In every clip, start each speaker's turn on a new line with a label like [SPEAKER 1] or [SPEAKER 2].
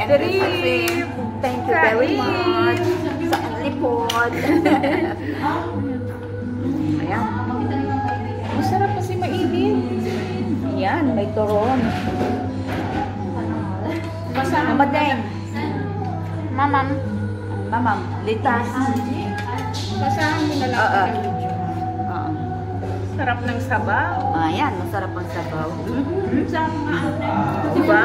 [SPEAKER 1] anniversary. Thank you very much sa lipod. Ayan.
[SPEAKER 2] Masarap kasi mainit.
[SPEAKER 1] Ayan, may turon.
[SPEAKER 2] Kasama
[SPEAKER 1] Madeng.
[SPEAKER 2] Mamam.
[SPEAKER 1] Mamam, litas.
[SPEAKER 2] Kasama mo na lang. Sarap ng sabaw.
[SPEAKER 1] Ayan, masarap ang sabaw.
[SPEAKER 2] Diba?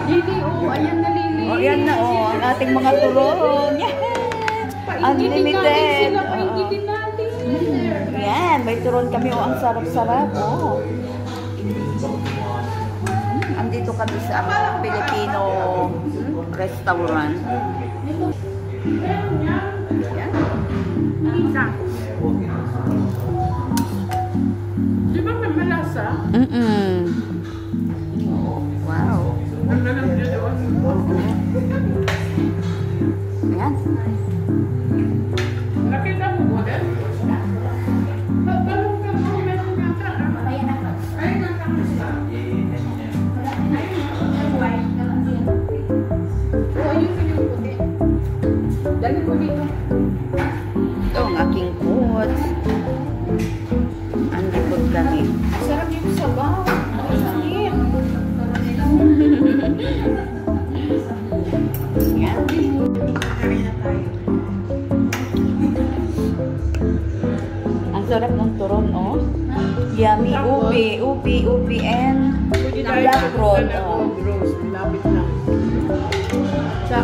[SPEAKER 2] Lili, ayan na Lili.
[SPEAKER 1] Ayan na ang ating mga turon. Unlimited.
[SPEAKER 2] Paingitin natin.
[SPEAKER 1] Ayan, may turon kami. Ang sarap-sarap. Andito kami sa Filipino restaurant. Ayan.
[SPEAKER 2] Isa. Di ba may malasa?
[SPEAKER 1] Wow. Ayan.
[SPEAKER 2] Nakita mo mo din? Meron yata. Ayun yung puti. Dali mo dito.
[SPEAKER 1] Ito ang aking quotes. Ang likod kami.
[SPEAKER 2] Sarap yung sabaw. Masakit.
[SPEAKER 1] Ayan. Ang sarap ng turon, oh. Yummy. Ubi, and black road.
[SPEAKER 2] Old Rose. Lapit lang. Sa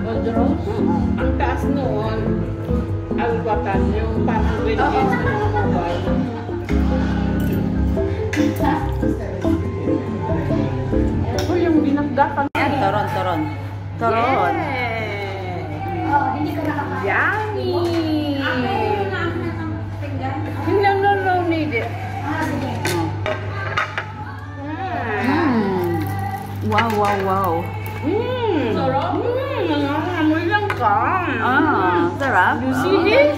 [SPEAKER 2] Old Rose? Ang taas noon, Albatan, yung parang gradients na mga mobile. Ito yung binagdakan.
[SPEAKER 1] Ayan, turon. Turon.
[SPEAKER 2] Yummy! No, need it.
[SPEAKER 1] Wow.
[SPEAKER 2] Nangangamoy lang ka.
[SPEAKER 1] Sarap.
[SPEAKER 2] You see this?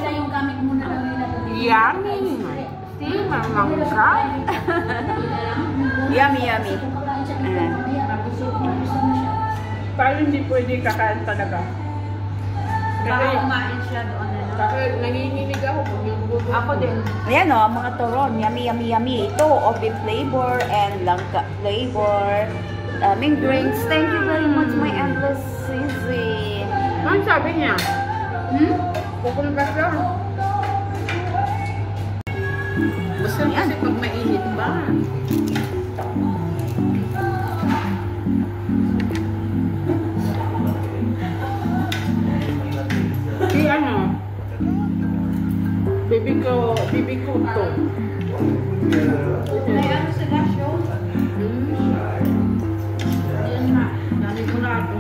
[SPEAKER 2] Yummy. See, mamangka.
[SPEAKER 1] Yummy.
[SPEAKER 2] Paano hindi pwede kakain talaga? Kasi
[SPEAKER 3] kumain siya doon.
[SPEAKER 2] nanginginig ako pag yung buto.
[SPEAKER 3] Ako din.
[SPEAKER 1] Ayan o, ang mga turon. Yummy. Ito, obi flavor and langka flavor. Daming drinks. Thank you very much, my endless Sisi.
[SPEAKER 2] Ano sabi niya? Pupunta siya. Basta kasi pag mainit ba? Si ano? Bibi ko to.
[SPEAKER 3] May ano sila show? Yan na. Dami ko na ito.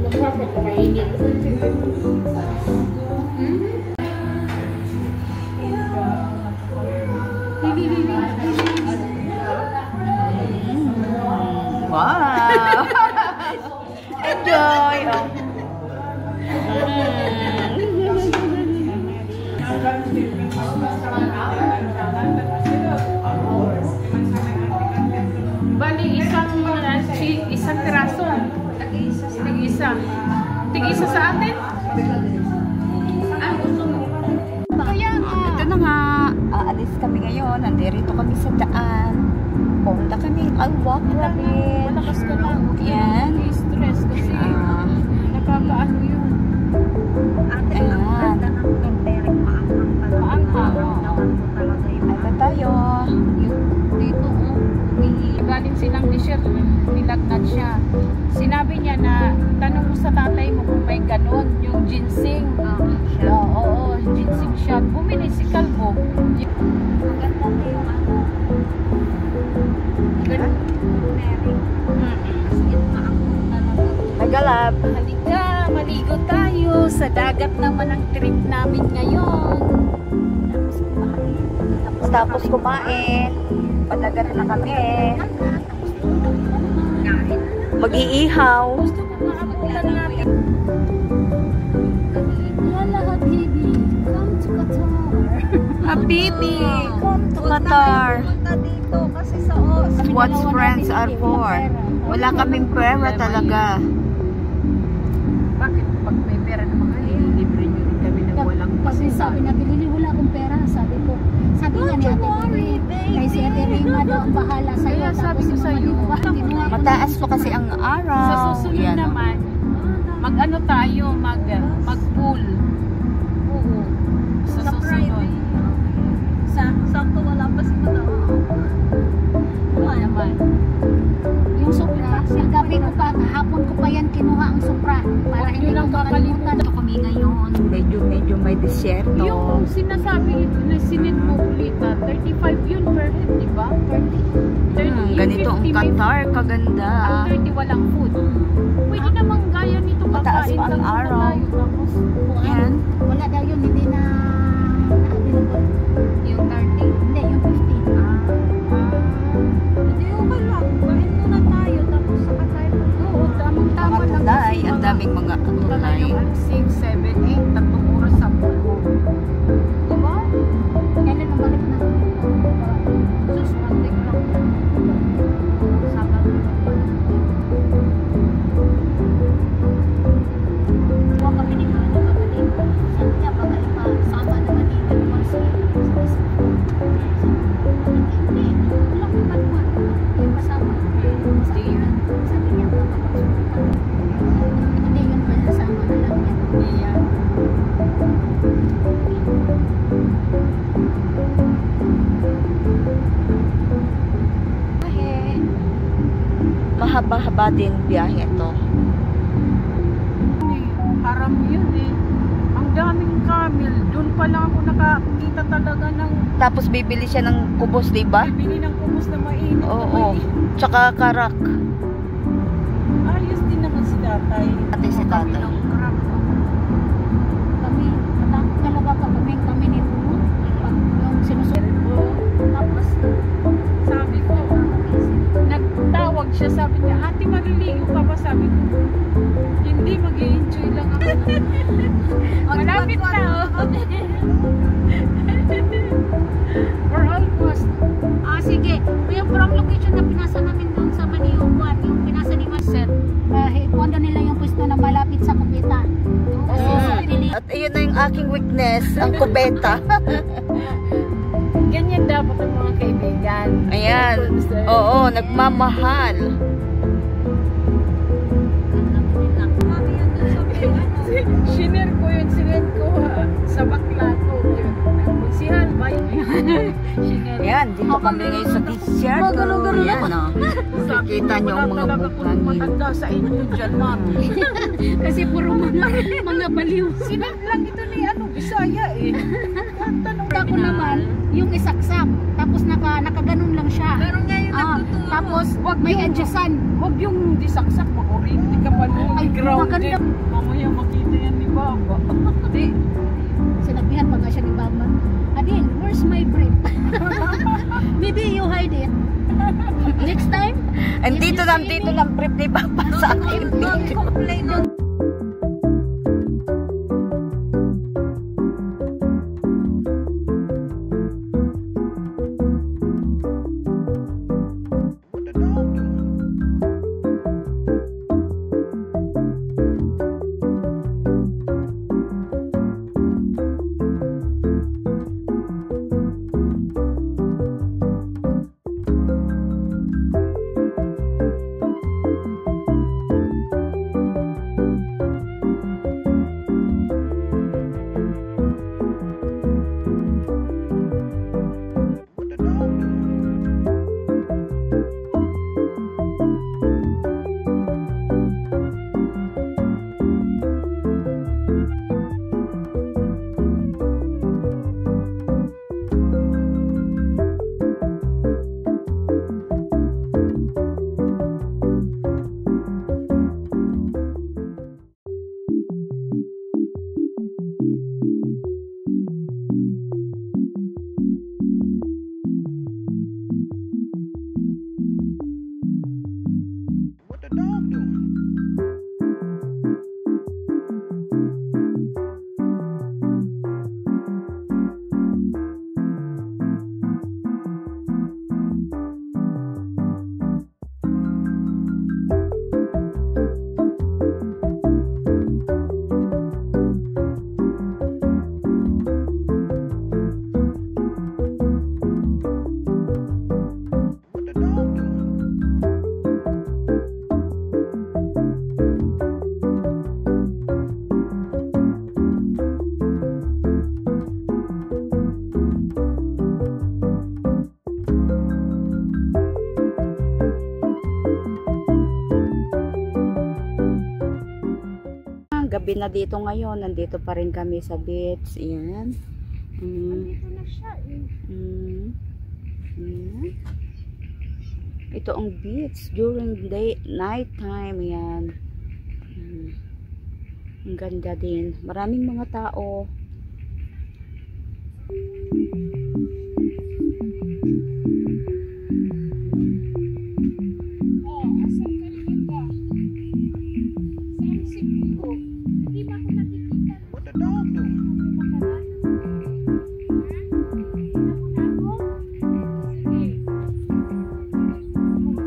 [SPEAKER 2] Magpapag mainit.
[SPEAKER 1] Wow! Enjoy!
[SPEAKER 2] Bali, isang piraso. Tig-isa sa atin? Gusto mo?
[SPEAKER 1] Kaya ito na nga. Aalis kami ngayon. Nandito kami sa daan. Punta kami. Walk rabbit.
[SPEAKER 2] Malakas ka lang.
[SPEAKER 1] Yan.
[SPEAKER 2] Stress kasi nakakaano yun.
[SPEAKER 1] Ayan. Ito tayo.
[SPEAKER 2] Dito, galing silang t-shirt, nilagnat siya. Sinabi niya na, tanong mo sa tatay mo kung may ganon, yung ginseng. Oo, ginseng shot. Bumili si Calvo.
[SPEAKER 3] Maganda na yung ano.
[SPEAKER 1] Nagalab.
[SPEAKER 2] Halika, maligo tayo. Sa dagat naman ang trip namin ngayon.
[SPEAKER 1] Tapos kumain. Padagat na kami. Mag-iihaw.
[SPEAKER 2] Gusto ko maabutan natin. Lala, Habibi, come to Qatar.
[SPEAKER 1] Habibi, come to Qatar.
[SPEAKER 3] Punta dito kasi sa
[SPEAKER 1] What's friends are for. Wala kaming pera talaga.
[SPEAKER 2] Bakit pag may pera naman kayo, libre nyo rin kami na walang
[SPEAKER 4] Kasi sabi natin, Lili, wala akong pera. Sabi ko, sabi nga ni Ate Lili, kay si Ate Rima daw ang bahala sa'yo.
[SPEAKER 2] Kaya sabi ko sa'yo,
[SPEAKER 1] Mataas pa kasi ang araw.
[SPEAKER 2] sa susunod
[SPEAKER 1] Yan, oh.
[SPEAKER 2] naman, mag-ano tayo, mag-pool.
[SPEAKER 3] Oo.
[SPEAKER 2] Sa
[SPEAKER 3] Sa
[SPEAKER 2] susunod.
[SPEAKER 3] Friday. Sakto wala pa si Madam.
[SPEAKER 2] Wala naman.
[SPEAKER 4] Yung Supra, gabi ko pa, hapon ko pa yan kinuha ang Supra. Para hindi
[SPEAKER 2] Yun ang
[SPEAKER 4] ko makalimutan.
[SPEAKER 1] Ito kami ngayon. Medyo may desierto.
[SPEAKER 2] Yung sinasabi na sinit mo ulita, 35 yun per head, di ba? 30. Yung
[SPEAKER 1] Ganito ang
[SPEAKER 2] 50 may
[SPEAKER 1] Qatar,
[SPEAKER 2] food.
[SPEAKER 1] kaganda.
[SPEAKER 2] Ang 30 walang food. Pwede namang gaya nito,
[SPEAKER 1] Mataas
[SPEAKER 2] kakain
[SPEAKER 1] pa ang
[SPEAKER 2] lang muna
[SPEAKER 1] araw.
[SPEAKER 2] tayo. Tapos,
[SPEAKER 1] Yan.
[SPEAKER 4] Wala daw yun, hindi na available.
[SPEAKER 3] Yung 30.
[SPEAKER 4] Hindi, yung 50.
[SPEAKER 3] Hindi okay lang. Kain muna tayo tapos saka tayo.
[SPEAKER 2] oo, tamang-tama
[SPEAKER 1] Mga
[SPEAKER 2] lang.
[SPEAKER 1] tulay, ang daming mga
[SPEAKER 2] Punta
[SPEAKER 1] tulay.
[SPEAKER 2] tayo ang 6, 7, 8, 3 oras sa pool mo. Diba?
[SPEAKER 4] Kailan ang balik na?
[SPEAKER 3] Sus, mantik lang. Sabado lang pala.
[SPEAKER 4] Huwag kami ni Mano kapatid. Sabi niya, pagaling pa, sama naman dito naman si hindi. Walang iba-iba. Yung kasama. Sabi niya, makapagsubukan. Hindi yun pala, sama na lang yan.
[SPEAKER 2] Yeah.
[SPEAKER 1] Mahaba-haba din biyahe ito.
[SPEAKER 2] Haram yun eh. Ang daming camel. Doon pa lang ako nakakita talaga ng
[SPEAKER 1] Tapos bibili siya ng kubos, di ba?
[SPEAKER 2] bibili ng kumus na mainit. na
[SPEAKER 1] Oo.
[SPEAKER 2] mainit.
[SPEAKER 1] Tsaka karak.
[SPEAKER 2] Ayos din naman si tatay.
[SPEAKER 1] Ate si
[SPEAKER 2] Kami
[SPEAKER 1] tatay.
[SPEAKER 2] ng crab.
[SPEAKER 4] Kami, matakot talaga kami ni Rulo. Pag yung sinusunod. Tapos,
[SPEAKER 2] Sabi ko, nagtawag siya, sabi niya, ate maliligo ka ba? Sabi ko, hindi, mag-i-enjoy lang ako. Malapit na oh. We're almost.
[SPEAKER 4] sige. Yung parang location na pinasa namin doon sa Maniuban, yung pinasa ni Maset. Pondo nila yung pwesto na malapit sa Kubeta. Kasi sa Pili.
[SPEAKER 1] At ayun na yung aking weakness, ang kubeta.
[SPEAKER 2] Ganyan dapat ang mga kaibigan.
[SPEAKER 1] Ayan. Oo, nagmamahal.
[SPEAKER 3] Mami yan doon sa
[SPEAKER 2] Sinare ko yun, sinare ko sa bakla ko. Si Han ba yun? Sinare.
[SPEAKER 1] Ayan, dito kami ngayon sa desierto. Ayan, no. Nakikita niyo ang mga bukangin.
[SPEAKER 2] Matanda sa inyo dyan, mami.
[SPEAKER 4] Kasi puro mga baliw.
[SPEAKER 2] Sinare lang ito ni Bisaya eh. Tanong
[SPEAKER 4] Ako naman, yung isaksak. Tapos nakaganon lang siya.
[SPEAKER 3] Meron nga yung nagtuturo.
[SPEAKER 4] Tapos may adjustan.
[SPEAKER 2] Huwag yung disaksak, makurinti ka pa nun.
[SPEAKER 4] Ay,
[SPEAKER 2] Grounded.
[SPEAKER 4] maganda.
[SPEAKER 2] Mamaya makita yan ni Baba. Hindi.
[SPEAKER 4] Sinabihan pa nga siya ni Baba. Adin, where's my brief? Maybe you hide it. Next time?
[SPEAKER 1] And dito lang brief ni Papa sa akin.
[SPEAKER 3] Complain ng
[SPEAKER 1] gabi na dito ngayon. Nandito pa rin kami sa beach. Ayan.
[SPEAKER 2] Dito na siya eh.
[SPEAKER 1] Ayan. Ito ang beach during night time. Ayan. Ang ganda din. Maraming mga tao.
[SPEAKER 2] Asan ka rin ba? Saan si Pico? Hindi ba ako nakikita?
[SPEAKER 5] What the dog do?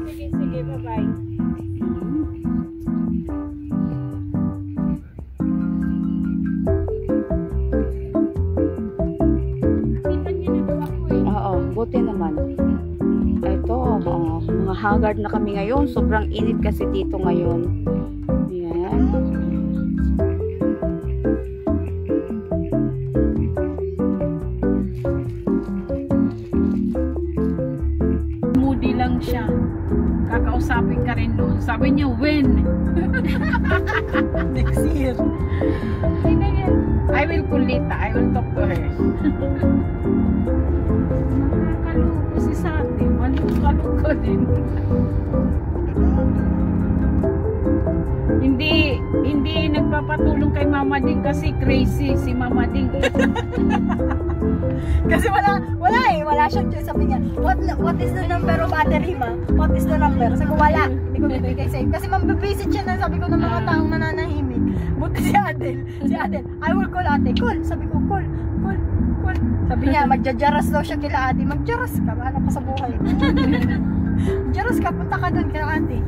[SPEAKER 2] Sige, bye-bye. Nakita niya na daw ako eh.
[SPEAKER 1] Oo, buti naman. Ito, mga haggard na kami ngayon. Sobrang init kasi dito ngayon. Ayan.
[SPEAKER 2] Moody lang siya. Kakausapin ka rin doon. Sabi niya, when? Next year. I will call Lita. I will talk to her. Nakakaloko si Sati. Malukaloko din. Hindi nagpapatulong kay Mama Ding kasi crazy si Mama Ding.
[SPEAKER 3] Kasi wala siyang choice. Sabi niya, what is the number of battery, ma? What is the number? Sabi ko, wala. Hindi ko bibigay sa'yo. Kasi mambabisit siya na, sabi ko, ng mga taong nananahimik. Buti si Adel, I will call ate. Call. Sabi ko, call. Sabi niya, magjajaras daw siya kila ate. Magjaras ka, bahala ka sa buhay. Magjaras ka, punta ka doon kila ate.